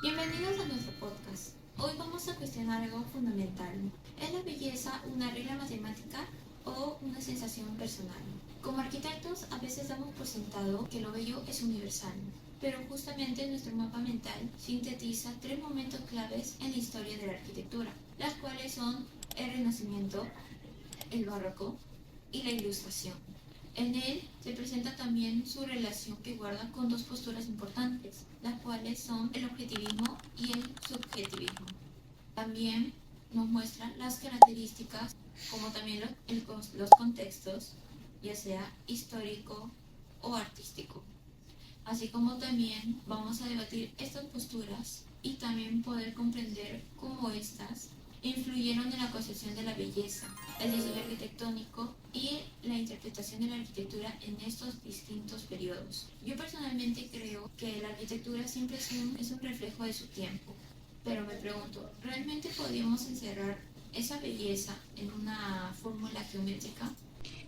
Bienvenidos a nuestro podcast. Hoy vamos a cuestionar algo fundamental. ¿Es la belleza una regla matemática o una sensación personal? Como arquitectos a veces damos por sentado que lo bello es universal, pero justamente nuestro mapa mental sintetiza tres momentos claves en la historia de la arquitectura, las cuales son el Renacimiento, el Barroco y la Ilustración. En él se presenta también su relación que guarda con dos posturas importantes, las cuales son el objetivismo y el subjetivismo. También nos muestra las características, como también los contextos, ya sea histórico o artístico. Así como también vamos a debatir estas posturas y también poder comprender cómo estas influyeron en la concepción de la belleza, el diseño arquitectónico y la interpretación de la arquitectura en estos distintos periodos. Yo personalmente creo que la arquitectura siempre es un reflejo de su tiempo, pero me pregunto, ¿realmente podríamos encerrar esa belleza en una fórmula geométrica?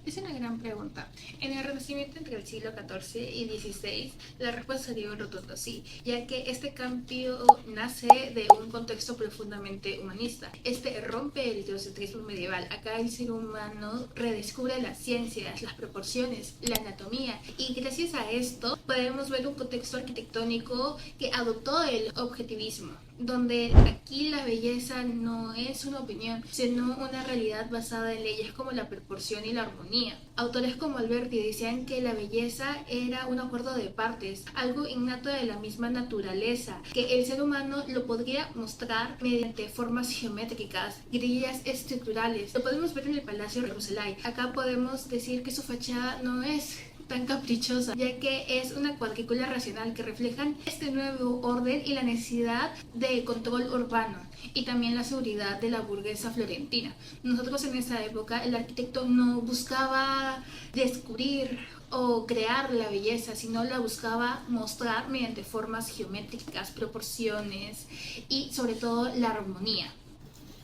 Es una gran pregunta. En el Renacimiento entre el siglo XIV y XVI, la respuesta sería un rotundo sí, ya que este cambio nace de un contexto profundamente humanista. Este rompe el heliocentrismo medieval. Acá el ser humano redescubre las ciencias, las proporciones, la anatomía, y gracias a esto podemos ver un contexto arquitectónico que adoptó el objetivismo, donde aquí la belleza no es una opinión, sino una realidad basada en leyes como la proporción y la armonía. Autores como Alberti decían que la belleza era un acuerdo de partes, algo innato de la misma naturaleza, que el ser humano lo podría mostrar mediante formas geométricas, grillas estructurales. Lo podemos ver en el Palacio de Ruselay. Acá podemos decir que su fachada no es tan caprichosa, ya que es una cuadrícula racional que reflejan este nuevo orden y la necesidad de control urbano y también la seguridad de la burguesa florentina. Nosotros en esa época el arquitecto no buscaba descubrir o crear la belleza, sino la buscaba mostrar mediante formas geométricas, proporciones y sobre todo la armonía.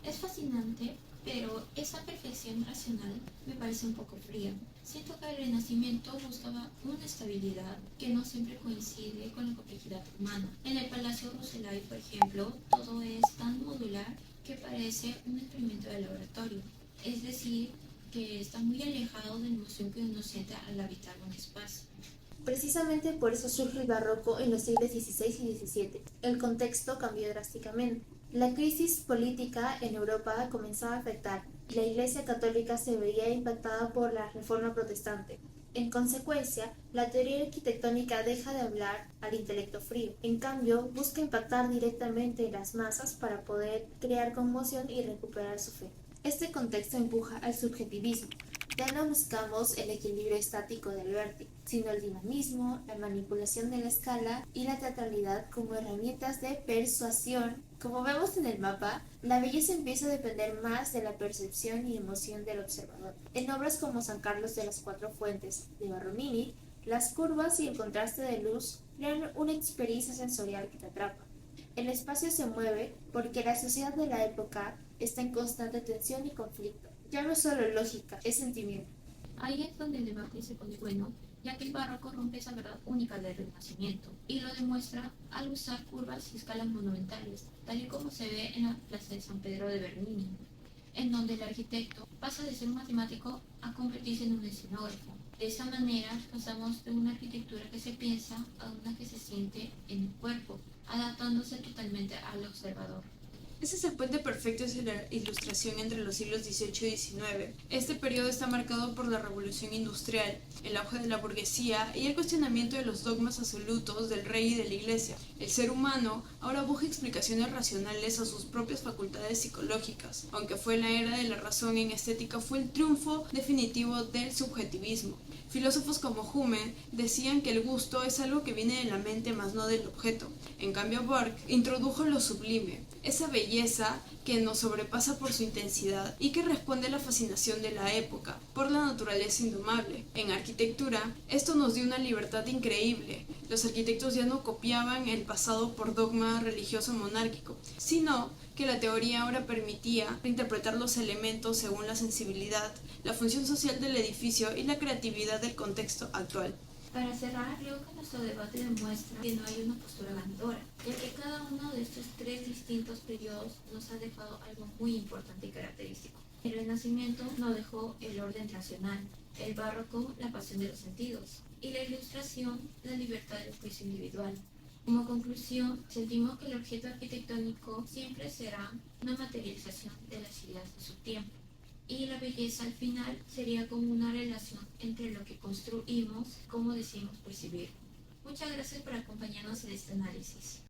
Es fascinante, pero esa perfección racional me parece un poco fría. Siento que el Renacimiento buscaba una estabilidad que no siempre coincide con la complejidad humana. En el Palacio Ruselay, por ejemplo, todo es tan modular que parece un experimento de laboratorio. Es decir, que está muy alejado de la emoción que uno siente al habitar un espacio. Precisamente por eso surge el barroco en los siglos XVI y XVII. El contexto cambió drásticamente. La crisis política en Europa comenzaba a afectar y la Iglesia Católica se veía impactada por la Reforma Protestante. En consecuencia, la teoría arquitectónica deja de hablar al intelecto frío. En cambio, busca impactar directamente en las masas para poder crear conmoción y recuperar su fe. Este contexto empuja al subjetivismo. Ya no buscamos el equilibrio estático del Alberti, sino el dinamismo, la manipulación de la escala y la teatralidad como herramientas de persuasión. Como vemos en el mapa, la belleza empieza a depender más de la percepción y emoción del observador. En obras como San Carlos de las Cuatro Fuentes de Barromini, las curvas y el contraste de luz crean una experiencia sensorial que te atrapa. El espacio se mueve porque la sociedad de la época está en constante tensión y conflicto. Ya no es solo lógica, es sentimiento. Ahí es donde el debate se pone bueno, ya que el barroco rompe esa verdad única del Renacimiento y lo demuestra al usar curvas y escalas monumentales, tal y como se ve en la plaza de San Pedro de Bernini, en donde el arquitecto pasa de ser un matemático a convertirse en un escenógrafo. De esa manera pasamos de una arquitectura que se piensa a una que se siente en el cuerpo, adaptándose totalmente al observador. Ese es el puente perfecto hacia la ilustración entre los siglos XVIII y XIX. Este periodo está marcado por la revolución industrial, el auge de la burguesía y el cuestionamiento de los dogmas absolutos del rey y de la iglesia. El ser humano ahora busca explicaciones racionales a sus propias facultades psicológicas. Aunque fue la era de la razón en estética, fue el triunfo definitivo del subjetivismo. Filósofos como Hume decían que el gusto es algo que viene de la mente más no del objeto. En cambio, Burke introdujo lo sublime, esa belleza que nos sobrepasa por su intensidad y que responde a la fascinación de la época, por la naturaleza indomable. En arquitectura, esto nos dio una libertad increíble. Los arquitectos ya no copiaban el pasado por dogma religioso monárquico, sino que la teoría ahora permitía interpretar los elementos según la sensibilidad, la función social del edificio y la creatividad del contexto actual. Para cerrar, creo que nuestro debate demuestra que no hay una postura ganadora, ya que cada uno de estos tres distintos periodos nos ha dejado algo muy importante y característico. El Renacimiento nos dejó el orden racional, el Barroco la pasión de los sentidos y la Ilustración la libertad del juicio individual. Como conclusión, sentimos que el objeto arquitectónico siempre será una materialización de las ideas de su tiempo. Y la belleza al final sería como una relación entre lo que construimos y cómo decidimos percibir. Muchas gracias por acompañarnos en este análisis.